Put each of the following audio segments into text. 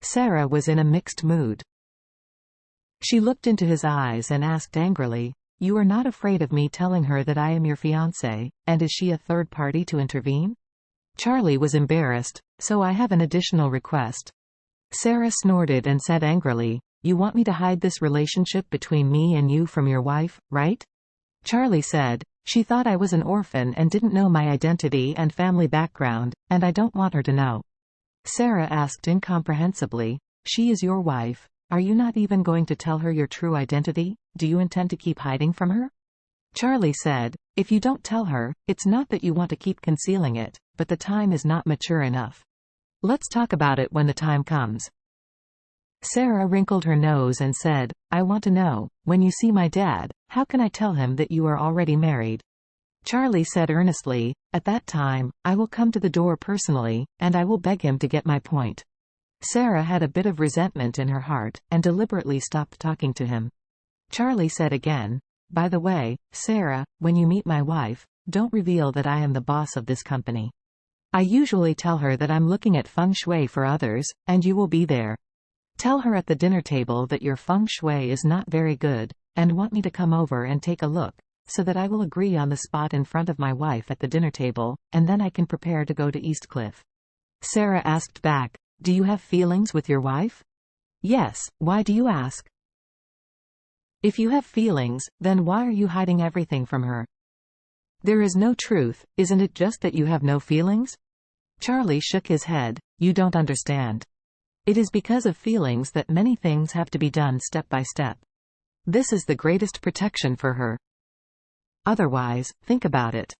Sarah was in a mixed mood. She looked into his eyes and asked angrily, "You are not afraid of me telling her that I am your fiancé, and is she a third party to intervene?" Charlie was embarrassed, "So I have an additional request." Sarah snorted and said angrily, "You want me to hide this relationship between me and you from your wife, right?" Charlie said, "She thought I was an orphan and didn't know my identity and family background, and I don't want her to know." Sarah asked incomprehensibly, "She is your wife. Are you not even going to tell her your true identity? Do you intend to keep hiding from her?" Charlie said, "If you don't tell her, it's not that you want to keep concealing it, but the time is not mature enough. Let's talk about it when the time comes." Sarah wrinkled her nose and said, "I want to know, when you see my dad, how can I tell him that you are already married?" Charlie said earnestly, "At that time, I will come to the door personally, and I will beg him to get my point." Sarah had a bit of resentment in her heart, and deliberately stopped talking to him. Charlie said again, "By the way, Sarah, when you meet my wife, don't reveal that I am the boss of this company. I usually tell her that I'm looking at feng shui for others, and you will be there. Tell her at the dinner table that your feng shui is not very good, and want me to come over and take a look, so that I will agree on the spot in front of my wife at the dinner table, and then I can prepare to go to Eastcliff." Sarah asked back, "Do you have feelings with your wife?" "Yes, why do you ask?" "If you have feelings, then why are you hiding everything from her?" "There is no truth, isn't it just that you have no feelings?" Charlie shook his head, "You don't understand. It is because of feelings that many things have to be done step by step. This is the greatest protection for her. Otherwise, think about it.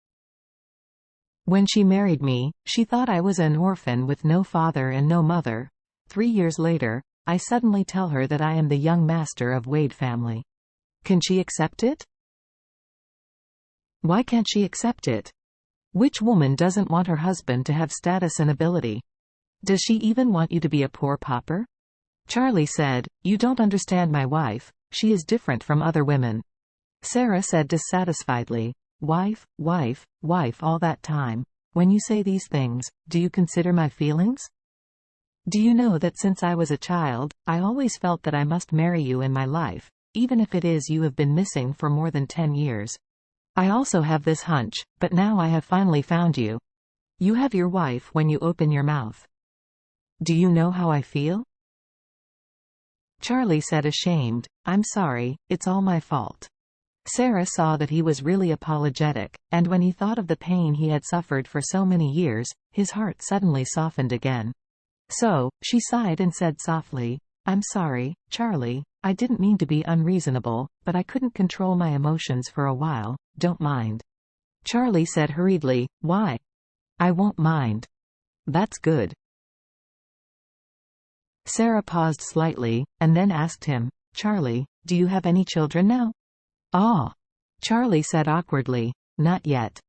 When she married me, she thought I was an orphan with no father and no mother. 3 years later, I suddenly tell her that I am the young master of Wade family. Can she accept it? Why can't she accept it? Which woman doesn't want her husband to have status and ability? Does she even want you to be a poor pauper?" Charlie said, "You don't understand my wife. She is different from other women." Sarah said dissatisfiedly, "Wife, wife, wife all that time. When you say these things, do you consider my feelings? Do you know that since I was a child, I always felt that I must marry you in my life, even if it is you have been missing for more than 10 years. I also have this hunch, but now I have finally found you. You have your wife when you open your mouth. Do you know how I feel?" Charlie said ashamed, "I'm sorry, it's all my fault." Sarah saw that he was really apologetic, and when he thought of the pain he had suffered for so many years, his heart suddenly softened again. So, she sighed and said softly, "I'm sorry, Charlie, I didn't mean to be unreasonable, but I couldn't control my emotions for a while, don't mind." Charlie said hurriedly, "Why? I won't mind." "That's good." Sarah paused slightly, and then asked him, "Charlie, do you have any children now?" "Ah." Charlie said awkwardly, "Not yet."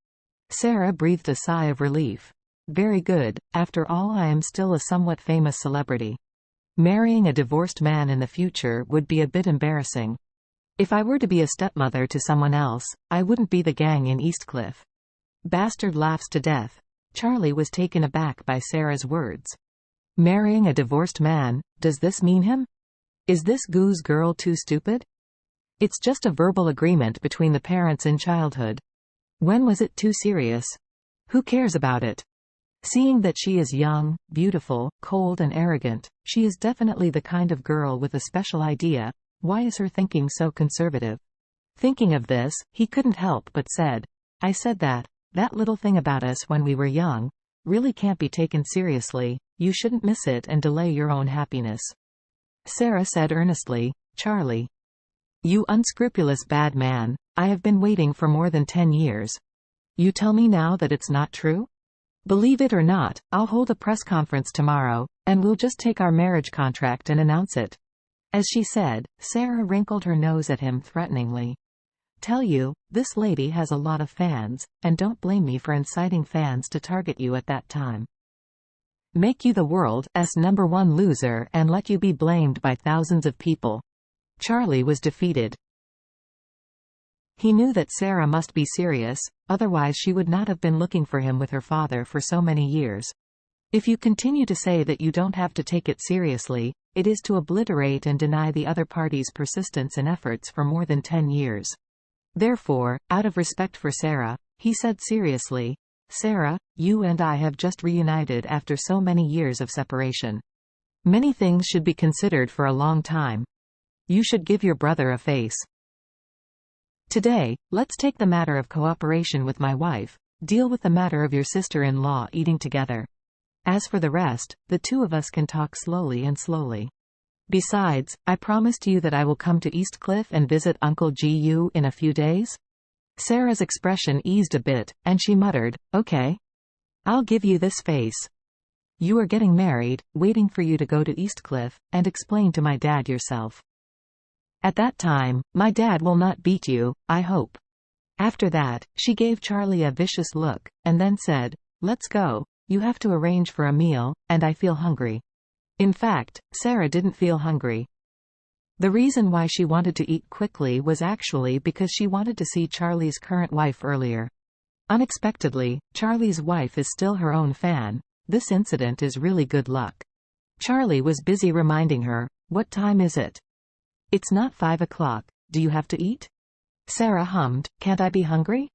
Sarah breathed a sigh of relief. "Very good, after all I am still a somewhat famous celebrity. Marrying a divorced man in the future would be a bit embarrassing. If I were to be a stepmother to someone else, I wouldn't be the gang in Eastcliff." Bastard laughs to death. Charlie was taken aback by Sarah's words. Marrying a divorced man, does this mean him? Is this goose girl too stupid? It's just a verbal agreement between the parents in childhood. When was it too serious? Who cares about it? Seeing that she is young, beautiful, cold and arrogant, she is definitely the kind of girl with a special idea. Why is her thinking so conservative? Thinking of this, he couldn't help but said, "I said that little thing about us when we were young, really can't be taken seriously. You shouldn't miss it and delay your own happiness." Sarah said earnestly, "Charlie, you unscrupulous bad man, I have been waiting for more than 10 years. You tell me now that it's not true? Believe it or not, I'll hold a press conference tomorrow, and we'll just take our marriage contract and announce it." As she said, Sarah wrinkled her nose at him threateningly. "Tell you, this lady has a lot of fans, and don't blame me for inciting fans to target you at that time. Make you the world's #1 loser and let you be blamed by thousands of people." Charlie was defeated. He knew that Sarah must be serious, otherwise she would not have been looking for him with her father for so many years. If you continue to say that you don't have to take it seriously, it is to obliterate and deny the other party's persistence and efforts for more than 10 years. Therefore, out of respect for Sarah, he said seriously, Sarah, you and I have just reunited after so many years of separation. Many things should be considered for a long time. You should give your brother a face. Today, let's take the matter of cooperation with my wife, deal with the matter of your sister-in-law eating together. As for the rest, the two of us can talk slowly and slowly. Besides, I promised you that I will come to Eastcliff and visit Uncle Gu in a few days. Sarah's expression eased a bit, and she muttered, okay. I'll give you this face. You are getting married, waiting for you to go to Eastcliff, and explain to my dad yourself. At that time, my dad will not beat you, I hope. After that, she gave Charlie a vicious look, and then said, let's go. You have to arrange for a meal, and I feel hungry. In fact, Sarah didn't feel hungry. The reason why she wanted to eat quickly was actually because she wanted to see Charlie's current wife earlier. Unexpectedly, Charlie's wife is still her own fan. This incident is really good luck. Charlie was busy reminding her, what time is it? It's not 5 o'clock, do you have to eat? Sarah hummed, can't I be hungry?